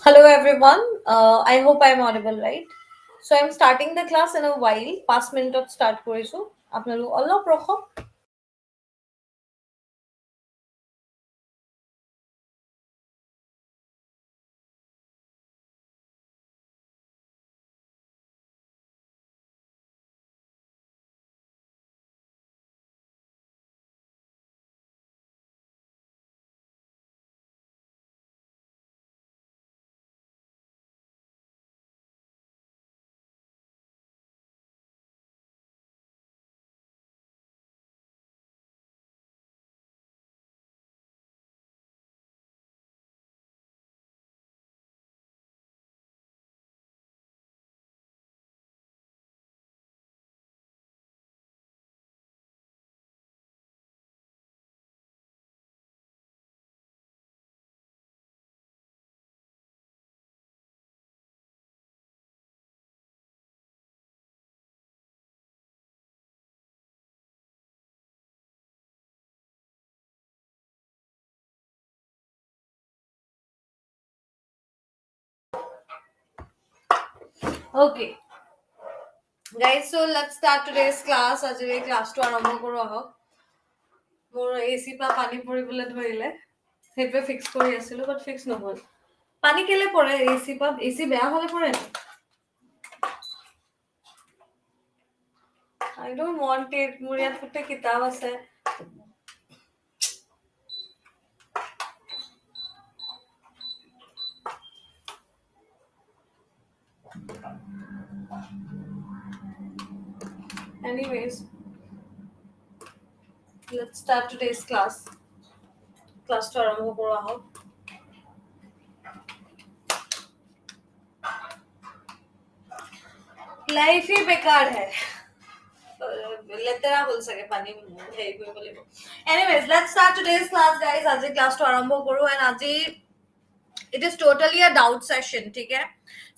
Hello everyone. I hope I'm audible, right? So I'm starting the class in a while. 5 minute start কৰিছো আপোনালোক অলপ ৰখক Okay guys, so let's start today's class. আজিৰ এই ক্লাছটো আৰম্ভ কৰো আহক মোৰ এচি পা পানী পৰিবলৈ ধৰিলে সেইটোৱে ফিক্স কৰি আছিলো বাট ফিক্স নহল পানী কেলে পৰে এচি পা এচি বেয়া হলে পৰে I don't want it মোৰ ইয়াত গোটেই কিতাপ আছে anyways let's start today's ক্লাছটো আৰম্ভ কৰো আহক लाइफ ही बेकार है লেতেৰা হ'ল চাগে পানী হেৰি কৰিব লাগিব anyways let's start today's class guys আজি ক্লাছটো আৰম্ভ কৰো এণ্ড আজি it is totally a doubt session ठीक है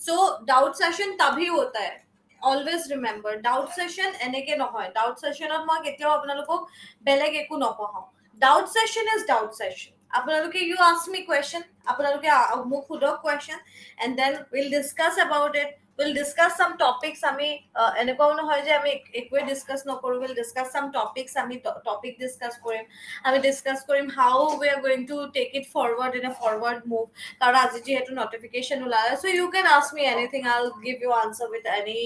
so doubt session तभी होता है always remember doubt session এনেকে নহয় doubt sessionত মই কেতিয়াও আপোনালোকক বেলেগ একো নপঢ়াও doubt session is doubt session আপোনালোকে you ask me question আপোনালোকে মোক সুধক question and then we'll discuss about it we'll discuss some topics আমি এনেকুৱাও নহয় যে আমি একোৱে ডিসকাস নকৰো we'll discuss some topics আমি topic discuss কৰিম আমি discuss Karim how we are going to take it forward in a forward move কাৰণ আজি যেহেতু notification ওলালে so you can ask me anything I'll give you answer with any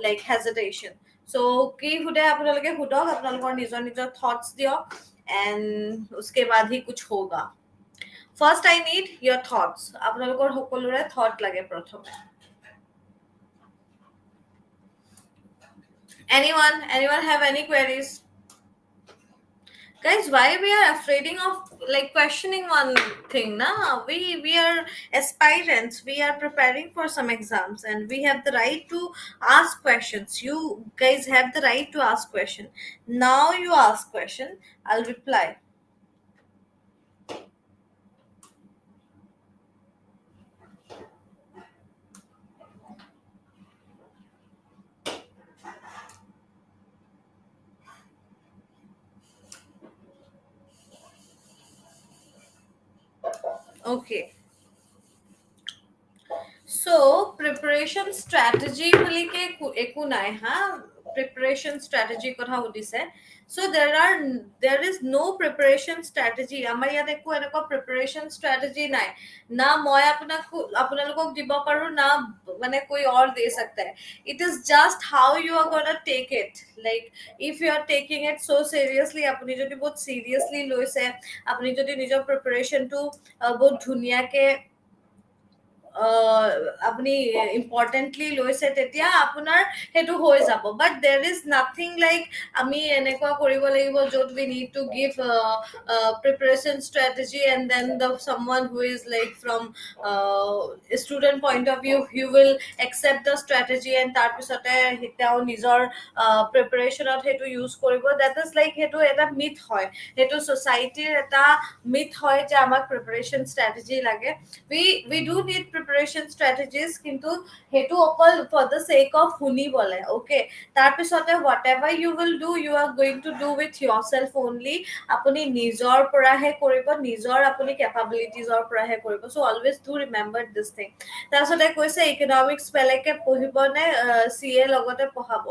like hesitation so কি हुदे আপোনালোকে हुदक আপোনালোকৰ নিজৰ নিজৰ thoughts দিয়ক and उसके बाद ही कुछ होगा first I need your thoughts আপোনালোকৰ সকলোৰে thought লাগে প্ৰথমে anyone have any queries guys why we are afraid of like questioning one thing na we are aspirants we are preparing for some exams and we have the right to ask questions you guys have the right to ask question now you ask question I'll reply okay so preparation strategy বলি কে একো নাই হা preparation strategy কথা উদিছে so there is no preparation strategy আমাৰ ইয়াত একো এনেকুৱা preparation strategy নাই না মই আপোনালোকক দিব পাৰো না মানে कोई और दे सकता है it is just how you are going to take it like if you are taking it so seriously আপুনি যদি বহুত seriously লৈছে আপুনি যদি নিজৰ preparation টো বহুত ধুনিয়াকে আপনি ইম্পৰ্টেন্টলি লৈছে তেতিয়া আপোনাৰ হেতু হৈ যাব but there is nothing like আমি এনেকুৱা কৰিব লাগিব যত we need to give preparation strategy and then the someone who is like from student point of view he will accept the strategy and তাৰ পিছতে হিতাও নিজৰ preparationত হেতু use কৰিব that is like হেতু এটা myth হয় হেতু society এটা myth হয় যে আমাক preparation strategy লাগে we do need preparation strategies কিন্তু হেতু অকল ফৰ দ্য সেক অফ শুনিবলে ওকে তাৰ পিছতে whatever you will do you are going to do with yourself only আপুনি নিজৰ পৰাহে কৰিব নিজৰ আপুনি কেপাবিলিটিজৰ পৰাহে কৰিব so always do remember this thing তাৰপিছতে কৈছে ইকনমিক্স বেলেগে পঢ়িব নে সিএ লগতে পঢ়াব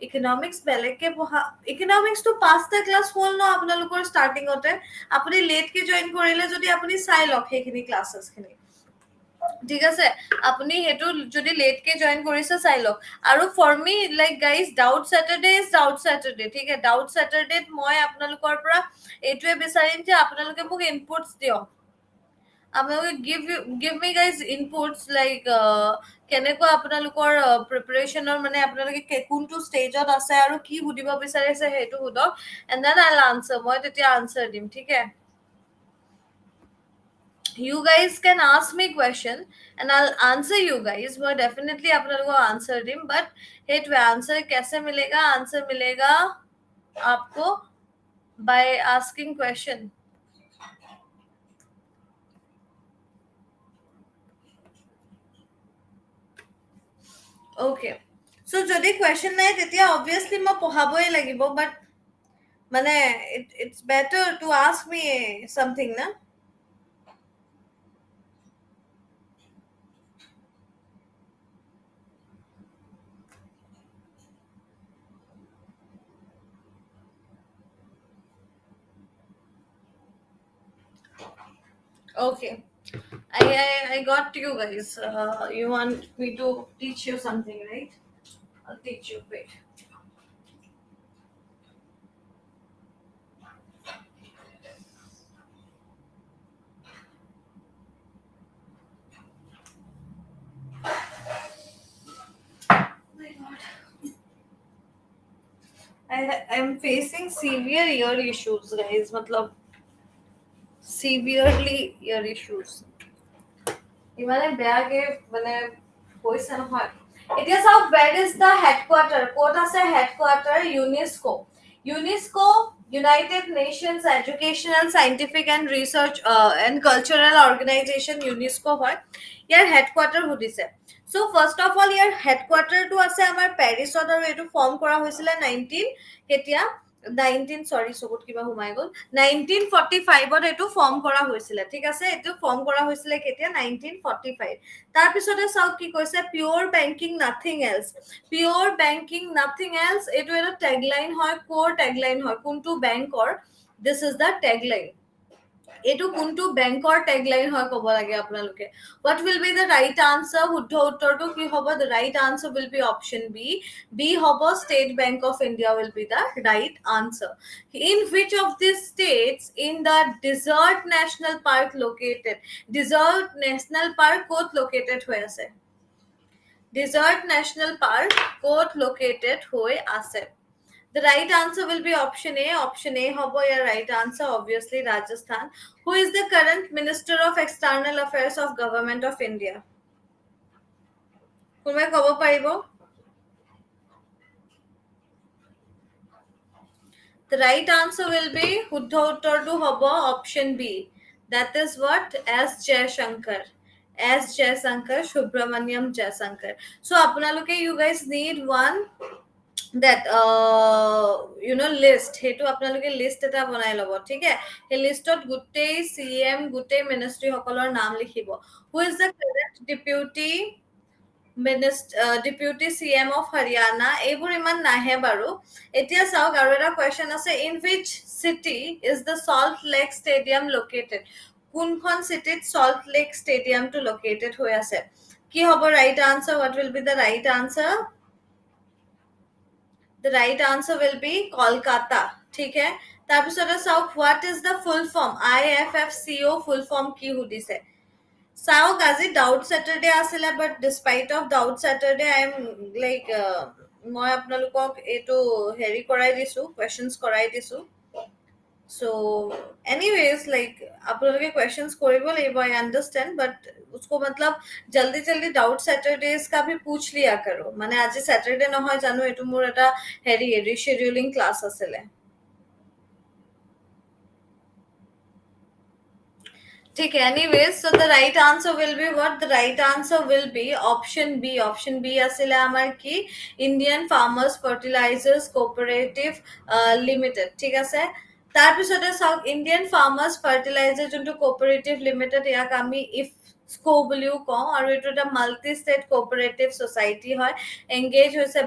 ইকনমিক্স বেলেগে পঢ়া ইকনমিক্স তো 5টা ক্লাস হল ন আপোনালোকৰ ষ্টাৰ্টিংতে আপুনি লেট কে জয়েন কৰিলে যদি আপুনি চাই লওক সেইখিনি ক্লাसेस খিনি ঠিক আছে আপুনি হেতু যদি লেট কে জয়েন কৰিছে চাই লওক আৰু for me like guys doubt Saturday is doubt Saturday ঠিক আছে ডাউট স্যাটাৰডে মই আপোনালোকৰ পৰা এইটোৱে বিচাৰিম যে আপোনালোকে মোক ইনপুটস দিয়ক আপোনালোকে give me guys inputs like কেনেকুৱা আপোনালোকৰ প্ৰিপাৰেচনৰ মানে আপোনালোকে কোনটো ষ্টেজত আছে আৰু কি সুধিব বিচাৰিছে হেতু সুধক and then I'll answer মই তেতিয়া আনসাৰ দিম ঠিক আছে you guys can ask me question and I'll answer you guys मैं definitely आपको answer dim but it answer कैसे मिलेगा answer मिलेगा आपको by asking question okay so যদি question নাই তেতিয়া obviously মই পঢ়াবই লাগিব but মানে it's better to ask me something na okay I got you guys you want me to teach you something right I'll teach you wait my god I'm facing severe ear issues guys matlab severely ear issues ইমানে বেয়াকে মানে পইচা নহয় এতিয়া চাওক where is the headquarter ক'ত আছে headquarter UNESCO United Nations Educational Scientific and Research and Cultural Organization UNESCO হয় ইয়াৰ headquarter সুধিছে so first of all year headquarter টো আছে আমাৰ পেৰিছত আৰু এটো ফৰ্ম কৰা হৈছিল 19 কেতিয়া 19 sorry সবত কিবা হুমাই গল 1945 ত এটো ফর্ম করা হয়েছিল ঠিক আছে এটো ফর্ম করা হয়েছিল কেতিয়া 1945 তার পিছতে চাও কি কইছে পিওর ব্যাংকিং নাথিং এলস এটো এটা ট্যাগলাইন হয় কোর ট্যাগলাইন হয় কোনটো ব্যাংকৰ দিস ইজ দা ট্যাগলাইন এটো কোনটো ব্যাংকৰ ট্যাগলাইন হয় কব লাগে আপোনালোকে what will be the right answer শুদ্ধ উত্তৰটো কি হ'ব the right answer will be option b হ'ব state bank of india will be the right answer in which of these states in the desert national park located desert national park ক'ত located হৈ আছে desert national park ক'ত located হৈ আছে The right answer will be option A. Option A hobo your right answer, obviously Rajasthan. Who is the current Minister of External Affairs of Government of India? Kumai kobo paribo? The right answer will be Huddha Uttardu hobo option B. That is what? S. Jaishankar. S. Jaishankar, Subramaniam Jaishankar. So, apnaluke you guys need one that list hetu apnaloke list eta banai lobo thik hai he listot gutei cm gutei ministry hokolor naam likhibo who is the current deputy cm of haryana ebur iman nahe baru etia sauk aru eta question ase in which city is the salt lake stadium located kunkhon city salt lake stadium to located hoi ase ki hobo right answer what will be the right answer The right answer will be Kolkata. ठीक है তাৰপিছতে চাওক what is the full form IFFCO full form কি সুধিছে চাওক আজি doubt স্যাটাৰডে আছিলে but despite of doubt Saturday I am like মই আপোনালোকক এটো হেৰি কৰাই দিছো questions কৰাই দিছো so anyways like আপোনালোকে questions কৰিব লাগিব I understand but उसको मतलब जल्दी जल्दी डाउट सैटरडेज का भी पूछ लिया करो माने आज सैटरडे নহয় জানো এটো মোৰ এটা হেৰি রিশেডিউলিং ক্লাস আছিলে ठीक है, anyways, so the right answer will be what? The right answer will be option B. Option B আসলে আমার কি Indian Farmers Fertilizers Cooperative Limited, ঠিক আছে। তাৰপিছতে চাওক Indian Farmers Fertilizer যোনটো cooperative limited ইয়াক আমি ইফকো বুলিও কওঁ আৰু এইটো এটা মাল্টি ষ্টেট কোঅপাৰেটিভ ছ'চাইটি হয়। এংগেজ হৈছে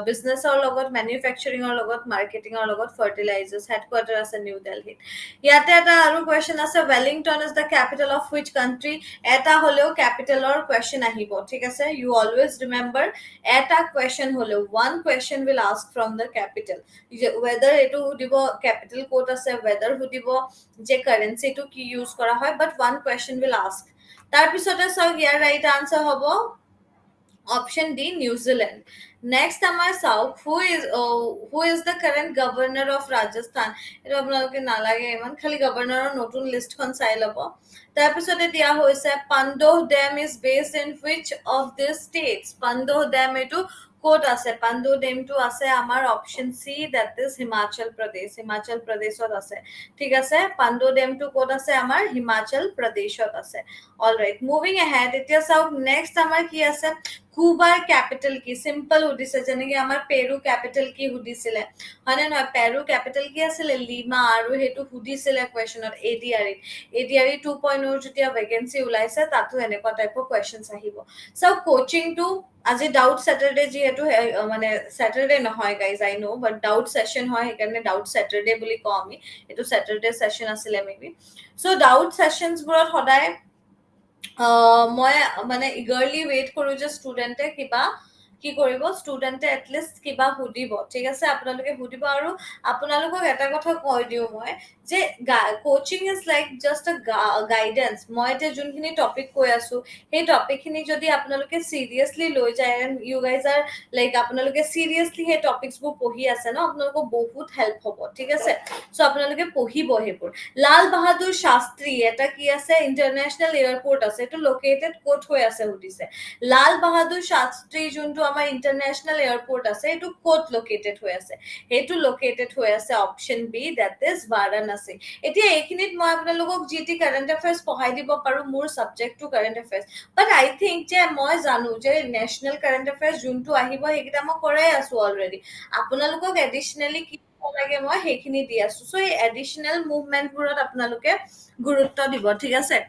বিজনেছৰ লগত, মেনুফেকচাৰিঙৰ লগত, মাৰ্কেটিঙৰ লগত। ফাৰ্টিলাইজাৰ্ছ হেডকোৱাৰ্টাৰ আছে নিউ দিল্লীত। ইয়াতে এটা আৰু কুৱেশ্যন আছে, Wellington is the capital of which country. এটা হ'লেও কেপিটেলৰ কুৱেশ্যন আহিব, ঠিক আছে। ইউ অলৱেজ ৰিমেম্বাৰ, এটা কুৱেশ্যন হ'লেও, one question will ask from the capital. Weather এইটো সুধিব কেপিটেল ক'ত আছে, ৱেডাৰ সুধিব যে কাৰেঞ্চিটো কি ইউজ কৰা হয়, but one question will ask. তাৰপিছতে চাওক ইয়াৰ ৰাইট আনচাৰ হ'ব অপশ্যন ডি, নিউজিলেণ্ড। নেক্সট আমাৰ চাওক, who is the current governor of Rajasthan. এইটো আপোনালোকে নালাগে ইমান, খালি গভৰ্ণৰৰ নতুন লিষ্টখন চাই ল'ব। তাৰপিছতে দিয়া হৈছে Pandoh dam is based in which of this states. Pandoh dam এইটো ক'ত আছে? পাণ্ডোহ ডেমটো আছে আমাৰ option C, that is Himachal Pradesh. Himachal প্ৰদেশত আছে, ঠিক আছে। পাণ্ডোহ ডেমটো ক'ত আছে? আমাৰ হিমাচল প্ৰদেশত আছে। All right, moving ahead. এতিয়া চাওক নেক্সট আমাৰ কি আছে, কুবাৰ কেপিটেল কি? চিম্পল সুধিছে, যেনেকে আমাৰ পেৰু কেপিটেল কি সুধিছিলে, হয়নে নহয়? পেৰু কেপিটেল কি আছিলে? লিমা, আৰু সেইটো সুধিছিলে কুৱেশ্যনত এডিআৰই। এডিআৰই 2.0 যেতিয়া ভেকেঞ্চি ওলাইছে তাতো এনেকুৱা টাইপৰ কুৱেশ্যনছ আহিব। চাওক কোচিংটো আজি ডাউট ছেটাৰডে, যিহেতু মানে ছেটাৰডে নহয় guys, I know, but doubt session হয়, সেইকাৰণে ডাউট ছেটাৰডে বুলি কওঁ আমি। এইটো ছেটাৰডে ছেশ্যন আছিলে মে বি। চ' ডাউট ছেশ্যনছবোৰত সদায় মই মানে ইগাৰলি ৱেইট কৰোঁ যে ষ্টুডেণ্টে কিবা কি কৰিব, ষ্টুডেণ্টে এটলিষ্ট কিবা সুধিব, ঠিক আছে। আপোনালোকে সুধিব। আৰু আপোনালোকক এটা কথা কৈ দিওঁ মই, যে coaching is like just a guidance. মই এতিয়া যোনখিনি টপিক কৈ আছো, সেই টপিকখিনি যদি আপোনালোকে চিৰিয়াছলি লৈ যায়, and you guys are like আপোনালোকে চিৰিয়াছলি সেই টপিকছবোৰ পঢ়ি আছে ন, আপোনালোকক বহুত হেল্প হ'ব, ঠিক আছে। চ' আপোনালোকে পঢ়িব সেইবোৰ। লাল বাহাদুৰ শাস্ত্ৰী এটা কি আছে? ইণ্টাৰনেশ্যনেল এয়াৰপৰ্ট আছে। এইটো লোকেটেড ক'ত হৈ আছে সুধিছে। লাল বাহাদুৰ শাস্ত্ৰী যোনটো আমাৰ ইণ্টাৰনেশ্যনেল এয়াৰপৰ্ট আছে, এইটো ক'ত লোকেটেড হৈ আছে? সেইটো লোকেটেড হৈ আছে option B, that is Varanasi. এতিয়া এইখিনিত মই আপোনালোকক যি টি কাৰেণ্ট এফেয়াৰ্ছ পঢ়াই দিব পাৰোঁ, মোৰ ছাবজেক্টটো current affairs, but I think যে মই জানো যে নেশ্যনেল কাৰেণ্ট এফেয়াৰ্ছ যোনটো আহিব সেইকেইটা মই কৰাই আছো অলৰেডি। আপোনালোকক এডিশ্যনেলি কি লাগে মই সেইখিনি দি আছো। চ' এই এডিশ্যনেল মুভমেণ্টবোৰত আপোনালোকে গুৰুত্ব দিব, ঠিক আছে।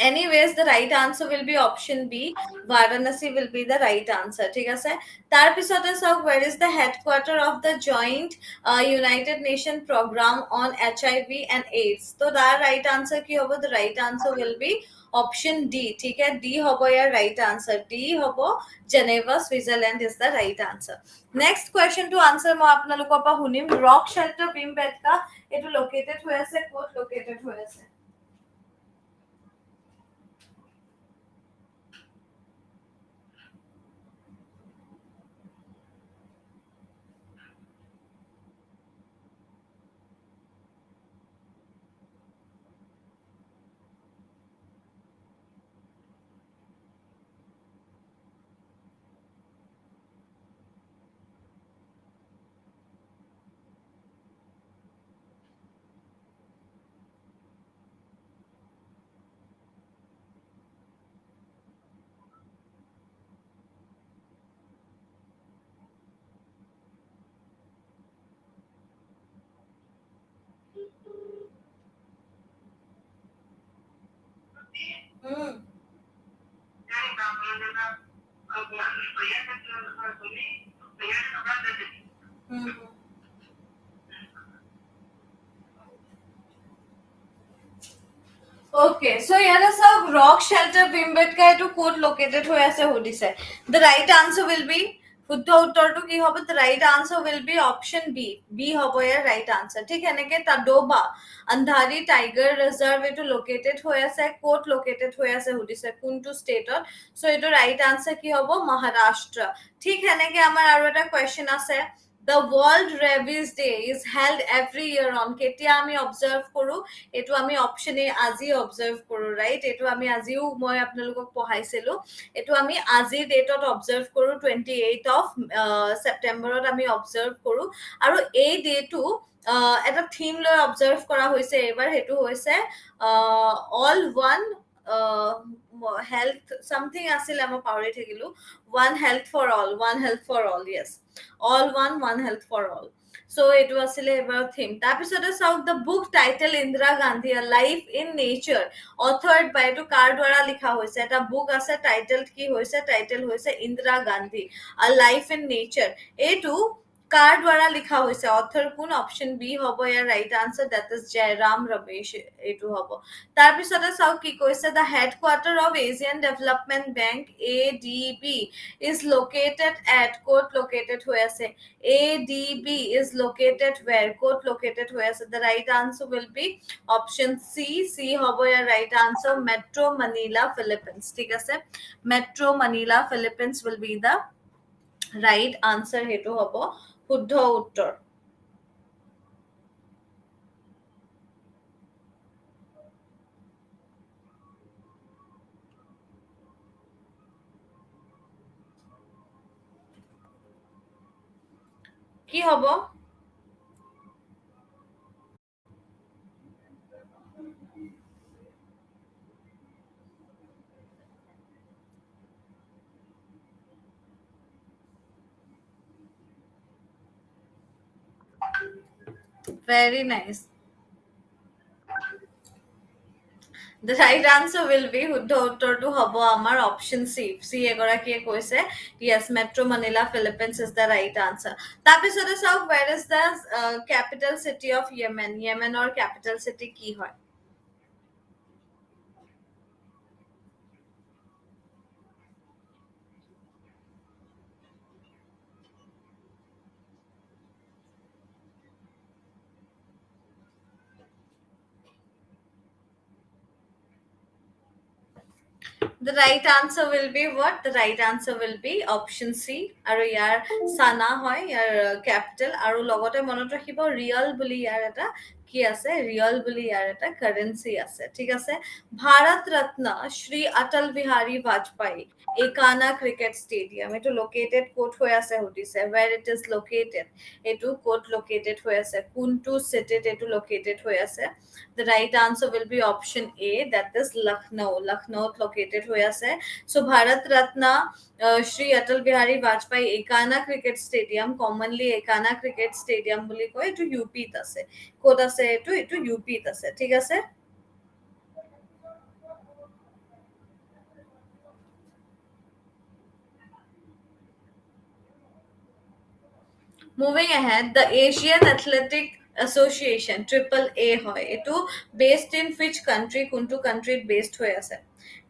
Anyways, the right answer will be option B. Varanasi will be the right answer, ঠিক আছে। তাৰপিছতে চাওক, where is the headquarter of the joint United Nation program on HIV and AIDS? তো তাৰ right answer কি হ'ব? The right answer will be option D, ঠিক আছে। D হ'ব ইয়াৰ right answer, D হ'ব Geneva, Switzerland is the right answer. Next question to answer মই আপোনালোকৰ পৰা শুনিম, ৰক শেল্টাৰ ভীমবেটকা এইটো লোকেটেড হৈ আছে ক'ত? লোকেটেড হৈ আছে Okay, so ইয়াতে চাওক, ৰক শেল্টাৰ ভীমবেটকা এইটো ক'ত লোকেটেড হৈ আছে সুধিছে। The right answer will be, শুদ্ধ উত্তৰটো কি হ'ব? The right answer will be option B. B হ'ব ইয়াৰ right answer, ঠিক এনেকে তাডোবা আন্ধাৰী টাইগাৰ ৰিজাৰ্ভ এইটো লোকেটেড হৈ আছে, ক'ত লোকেটেড হৈ আছে সুধিছে, কোনটো ষ্টেটত। চ' এইটো right answer কি হ'ব? মহাৰাষ্ট্ৰ। ঠিক সেনেকে আমাৰ আৰু এটা কুৱেশ্যন আছে, The World Rabies Day is held every year on কেতিয়া আমি অবজাৰ্ভ কৰো এইটো আমি অপচন এ আজি অবজাৰ্ভ কৰো ৰাইট এইটো আমি আজিও মই আপোনালোকক পঢ়াইছিলো এইটো আমি আজি ডেটত অবজাৰ্ভ কৰো 28 অফ ছেপ্টেম্বৰত আমি অবজাৰ্ভ কৰো আৰু এই ডেটো এটা থিম লৈ অবজাৰ্ভ কৰা হৈছে এবাৰ সেইটো হৈছে অল ওৱান হেল্থ সামথিং আছিলে মই পাহৰি থাকিলো one health for all, one health for all, yes, all one health for all. So it was about theme তাৰপিছতে চাওক the book title Indira Gandhi a life in nature authored by to কাৰ দ্বাৰা লিখা হৈছে এটা বুক আছে title কি হৈছে title হৈছে Indira Gandhi a life in nature এইটো কাৰ দ্বাৰা লিখা হৈছে অথৰ কোন অপশন বি হ'ব ইয়াৰ right answer that is Jairam Ramesh এইটো হ'ব তাৰপিছতে চাওক কি কৈছে the headquarter of Asian Development Bank ADB is located at ক'ত located হৈ আছে ADB is located where ক'ত located হৈ আছে the right answer will be option C হ'ব ইয়াৰ right answer Metro Manila Philippines ঠিক আছে Metro Manila Philippines will be the right answer হেতু হ'ব শুদ্ধ উত্তৰ কি হ'ব very nice The right answer will be শুদ্ধ উত্তৰটো হ'ব আমাৰ অপশন সি সি এগৰাকীয়ে কৈছে yes Metro Manila Philippines is the right answer তাৰপিছতে চাওক where is the capital city of Yemen Yemenৰ capital city কি হয় The right answer will be what? The right answer will be option C. আৰু ইয়াৰ সানা হয় ইয়াৰ capital আৰু লগতে মনত ৰাখিব ৰিয়েল বুলি ইয়াৰ এটা কি আছে ৰিয়েল বুলি ইয়াৰ এটা কারেন্সি আছে ঠিক আছে ভাৰত ৰত্ন শ্ৰী অটল বিহাৰী বাজপেয়ী একানা ক্ৰিকেট ষ্টেডিয়াম এটো লোকেটেড কোট হৈ আছে সুধিছে where it is located এটো কোট লোকেটেড হৈ আছে কোনটো সিটিত এটো লোকেটেড হৈ আছে The right answer will be option A, that is Lucknow. Lucknow located হৈ আছে so Bharat Ratna Shri Atal Bihari Vajpayee Ekana Cricket Stadium commonly Ekana Cricket Stadium বুলি কয় এটো ইউপি ত আছে ক'ত আছে এটো ইউপি ত আছে ঠিক আছে Moving ahead, the Asian Athletic Association triple A হয় এটো based in which country কোনটো country based হৈ আছে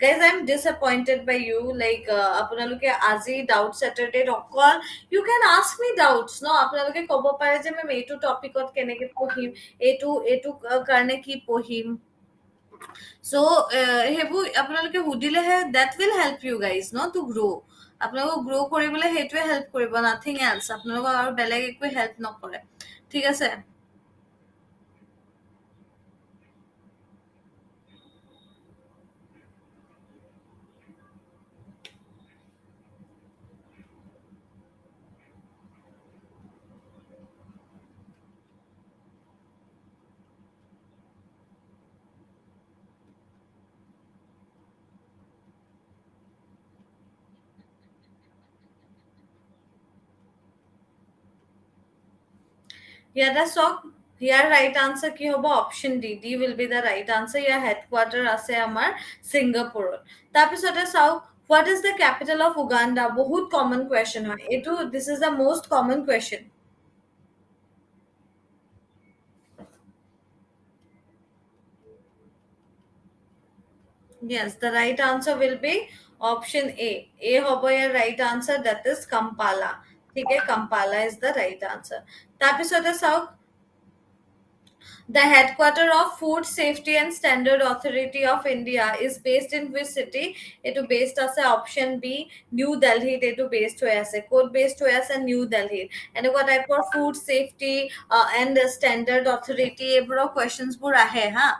guys I'm disappointed by you like আপোনালোকে আজি doubt saturday অকল you can ask me doubts no আপোনালোকে ক'ব পাৰে যে মই এইটো টপিকত কেনেকে পঢ়িম এইটো কাৰণে কি পঢ়িম so হেবু আপোনালোকে হুদিলেহে that will help you guys no to grow আপোনালোকক গ্ৰো কৰিবলৈ হেতুৱে হেল্প কৰিব নাথিং এলছ আপোনালোকক আৰু বেলেগ একো হেল্প নকৰে ঠিক আছে ইয়াতে চক ইয়াৰ right answer কি হ'ব option D D will be the right answer year headquarter আছে আমাৰ সিংগাপুৰত তাৰপিছতে চাওক what is the capital of Uganda বহুত common question হয় এটো this is the most common question Yes, the right answer will be option A. A hobo your right answer that is Kampala. ठीक है Kampala is the right answer. তাৰপিছতে চাওক The headquarter of Food Safety and Standard Authority of India is based in which city? Etu based ase option B, New Delhi. Etu based hoye ase code based hoye ase New Delhi. Enekwa type of food safety and standard authority ebro questions bur ahe ha.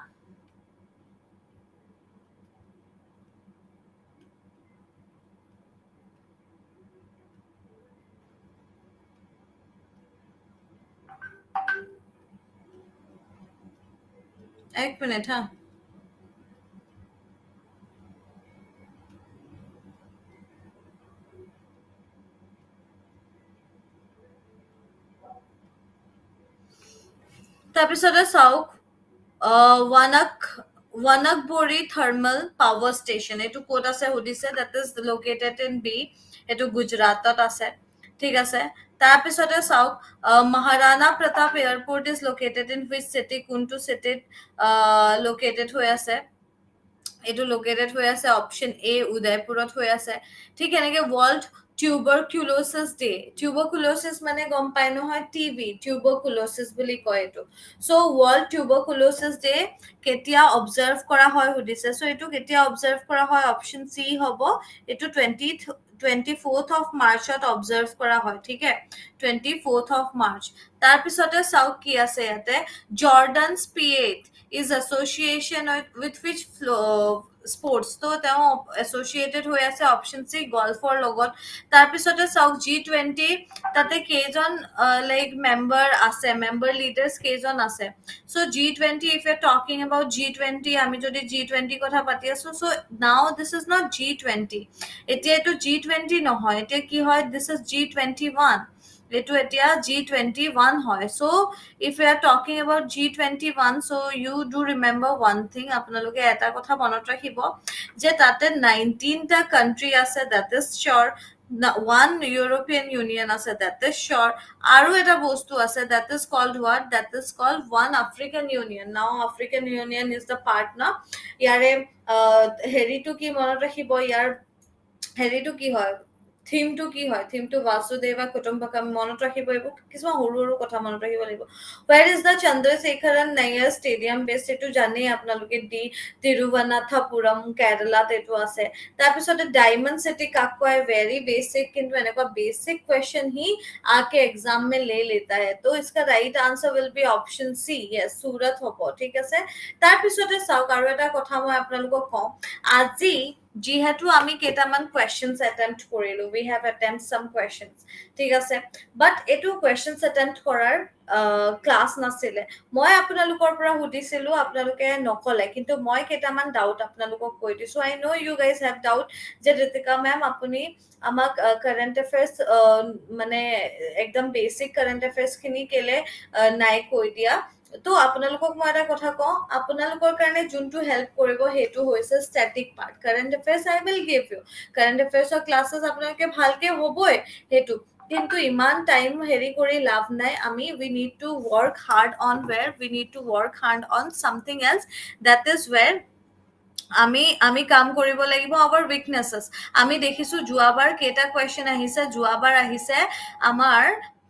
Ek minute ha. তাৰপিছতে চাওক Wanakbori Thermal Power Station. এইটো ক'ত আছে সুধিছে, that is located in B. এইটো গুজৰাটত আছে, ঠিক আছে। তাৰপিছতে চাওক Maharana Pratap Airport is located in which city? কোনটো চিটিত located হৈ আছে? এইটো লোকেটেড হৈ আছে অপশন এ উদয়পুৰত হৈ আছে, ঠিক এনেকে ৱৰ্ল্ড টিউবাৰকুলোচিছ ডে। টিউবাৰকুলোচিছ মানে গম পাই নহয়, টিবি, টিউবাৰকুলোচিছ বুলি কয় এইটো। চ' ৱৰ্ল্ড টিউবাৰকুলোচিছ ডে কেতিয়া অবজাৰ্ভ কৰা হয় সুধিছে। চ' এইটো কেতিয়া অবজাৰ্ভ কৰা হয়, অপশন চি হ'ব, এইটো 24th of মাৰ্চত অবজাৰ্ভ কৰা হয়, ঠিক আছে, 24th of মাৰ্চ। তাৰপিছতে চাওক কি আছে ইয়াতে, জৰ্ডানছ P8 is association with which sports, তো তেওঁ এছ'চিয়েটেড হৈ আছে অপশ্যন চি গল্ফৰ লগত। তাৰপিছতে চাওক G20, তাতে কেইজন লাইক মেম্বাৰ আছে, মেম্বাৰ লিডাৰ্ছ কেইজন আছে। চ' G20, if you talking about G20, আমি যদি G20 কথা পাতি আছো, চ' নাও দিছ ইজ নট G20, এতিয়া এইটো G20 নহয়, এতিয়া কি হয়, দিছ ইজ G21, এইটো এতিয়া G21 হয়। চ' if we are talking about G21, so you do remember one thing, আপোনালোকে এটা কথা মনত ৰাখিব যে তাতে 19টা কান্ট্ৰি আছে, that is sure, one European Union আছে, that is sure, আৰু এটা বস্তু আছে, that is called what? That is called one African Union. Now African Union is the partner. ইয়াৰে হেৰিটো কি মনত ৰাখিব, ইয়াৰ হেৰিটো কি হয়, থিমটো কি হয়, থিমটো বাসুদেৱা কুটুম্বকম, মনত ৰাখিব। এইবোৰ কিছুমান সৰু সৰু কথা মনত ৰাখিব লাগিব। Where is the Chandrasekharan Nair Stadium based? এইটো জানেই আপোনালোকে, তিৰুৱনাথপুৰম, কেৰালাত এইটো আছে। তাৰপিছতে ডায়মণ্ড চিটি কাক কয়, ভেৰি বেसिक, কিন্তু এনেকুৱা বেसिक क्वेश्चन ही आके एग्जाम में ले लेता है, तो इसका right answer will be option C, yes, Surat হ'ব, ঠিক আছে। তাৰপিছতে চাওক আৰু এটা কথা মই আপোনালোকক কওঁ, আজি যিহেতু আমি কেইটামান কুৱেশ্যনছ এটেম্প্ট কৰিলো, we have attempt some questions, ঠিক আছে, বাট এইটো কুৱেশ্যনছ এটেম্প্ট কৰাৰ ক্লাছ নাছিলে। মই আপোনালোকৰ পৰা সুধিছিলো, আপোনালোকে নকলে, কিন্তু মই কেইটামান ডাউট আপোনালোকক কৈ দিছো। I know you guys have doubt যে ঋতিকা মেম আপুনি আমাক কাৰেণ্ট এফেয়াৰ্ছ মানে একদম বেচিক কাৰেণ্ট এফেয়াৰ্ছ খিনি কেলে নাই কৈ দিয়া। তো আপোনালোকক মই এটা কথা কওঁ, আপোনালোকৰ কাৰণে যোনটো হেল্প কৰিব সেইটো হৈছে static part. Current affairs I will give you, current এফেয়াৰ্ছৰ ক্লাছেছ আপোনালোকে ভালকে হ'বই সেইটো, কিন্তু ইমান টাইম হেৰি কৰি লাভ নাই। আমি we need to work hard on where, we need to work hard on something else, that is where আমি কাম কৰিব লাগিব আৱাৰ উইকনেছেছ। আমি দেখিছো যোৱাবাৰ কেইটা কুৱেশ্যন আহিছে, যোৱাবাৰ আহিছে আমাৰ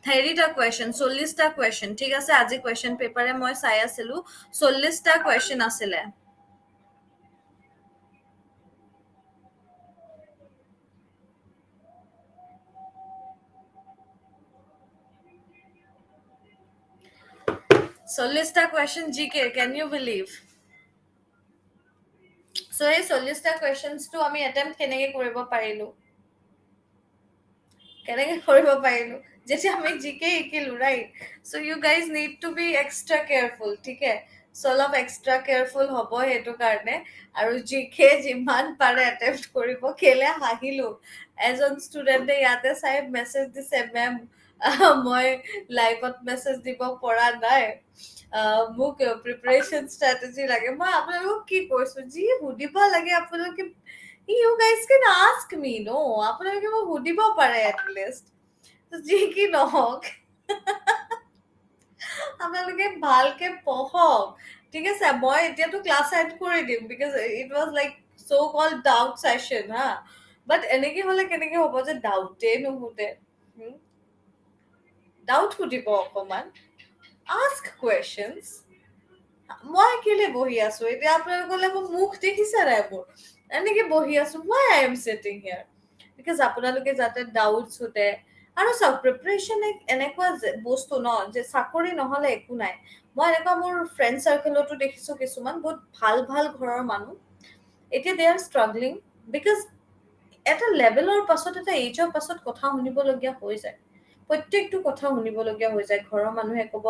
30টা কুৱেশ্যন, 40টা কুৱেশ্যন, ঠিক আছে। আজি কুৱেশ্যন পেপাৰে মই চাই আছিলো, 40টা কুৱেশ্যন আছিলে। 40টা কুৱেশ্যন GK, কেন ইউ বিলিভ? চ' এই 40টা কুৱেশ্যনছটো আমি এটেম্প্ট কেনেকে কৰিব পাৰিলো, কেনেকে কৰিব পাৰিলো, যেতিয়া আমি জিকে শিকিলো, right? So' you guys need to be extra careful, ঠিক আছে। চ' অলপ এক্সট্ৰা কেয়াৰফুল হ'ব সেইটো কাৰণে, আৰু জিকে যিমান পাৰে এটেম্প্ট কৰিব। কেলে হাঁহিলো, এজন ষ্টুডেণ্টে ইয়াতে চাই মেছেজ দিছে, মেম মই লাইভত মেছেজ দিব পৰা নাই, মোক প্ৰিপাৰেশ্যন ষ্ট্ৰেটেজি লাগে। মই আপোনালোকক কি কৈছো, যি সুধিব লাগে আপোনালোকে, you guys can ask me, no? আপোনালোকে মোক সুধিব পাৰে এটলিষ্ট, যি কি নহওক আপোনালোকে ভালকে পঢ়ক, ঠিক আছে। মই এতিয়াতো ক্লাছ এড কৰি দিম, because it was like so called doubt session, হা। বাট এনেকে হলে কেনেকে হ'ব যে ডাউটে নুসুধে, ডাউট সুধিব অকমান, ask questions, মই কেলে বহি আছো এতিয়া আপোনালোকলে মোৰ মুখ দেখিছে নাই মোৰ এনেকে বহি আছো why I am sitting here because আপোনালোকে যাতে ডাউট সোধে আৰু চাওক প্ৰিপাৰেশ্যন এনেকুৱা বস্তু ন যে চাকৰি নহলে একো নাই মই এনেকুৱা মোৰ ফ্ৰেণ্ড চাৰ্কেলতো দেখিছো কিছুমান বহুত ভাল ভাল ঘৰৰ মানুহ এতিয়া দে আৰ ষ্ট্ৰাগলিং বিকজ এটা লেভেলৰ পাছত এটা এইজৰ পাছত কথা শুনিবলগীয়া হৈ যায় প্ৰত্যেকটো কথা শুনিবলগীয়া হৈ যায় ঘৰৰ মানুহে ক'ব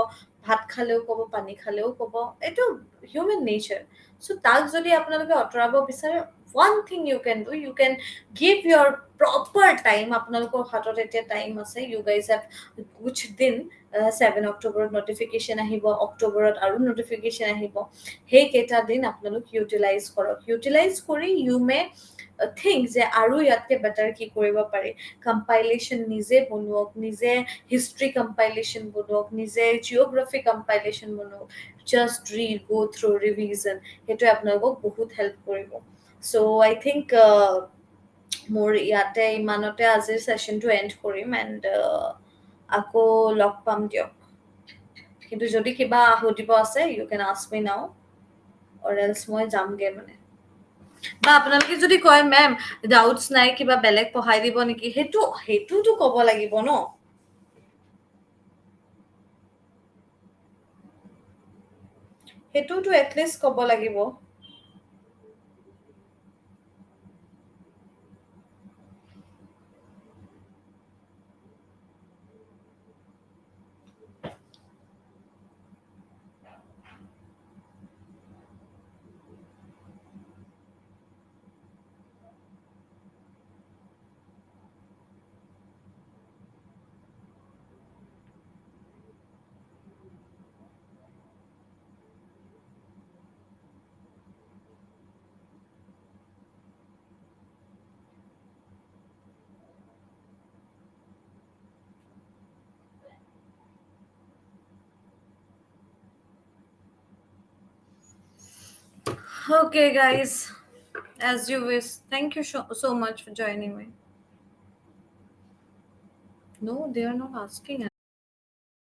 ভাত খালেও ক'ব পানী খালেও ক'ব এইটো হিউমেন নেচাৰ চ' তাক যদি আপোনালোকে আঁতৰাব বিচাৰে one thing you can do you can give your proper time আপোনালোকৰ হাতত এতিয়া টাইম আছে you guys have which দিন 7 অক্টোবৰত নটিফিকেশ্যন আহিব অক্টোবৰত আৰু নটিফিকেশ্যন আহিব সেইকেইটা দিন আপোনালোক ইউটিলাইজ কৰক ইউটিলাইজ কৰি you may think যে আৰু ইয়াতকে বেটাৰ কি কৰিব পাৰি কম্পাইলেশ্যন নিজে বনোৱক নিজে হিষ্ট্ৰী কম্পাইলেশ্যন বনোৱক নিজে জিঅ'গ্ৰাফি কম্পাইলেশ্যন বনোৱক জাষ্ট ৰিড গো থ্ৰু ৰিভিজন সেইটোৱে আপোনালোকক বহুত হেল্প কৰিব চ' আই থিংক মোৰ ইয়াতে ইমানতে আজিৰ ছেশ্যনটো এণ্ড কৰিম এণ্ড আকৌ লগ পাম দিয়ক কিন্তু যদি কিবা সুধিব আছে you can ask me now or else মই যামগে মানে বা আপোনালোকে যদি কয় মেম ডাউটছ নাই কিবা বেলেগ পঢ়াই দিব নেকি সেইটোতো ক'ব লাগিব ন সেইটোতো এটলিষ্ট ক'ব লাগিব Okay, guys, as you wish. Thank you so much for joining me. No, they are not asking.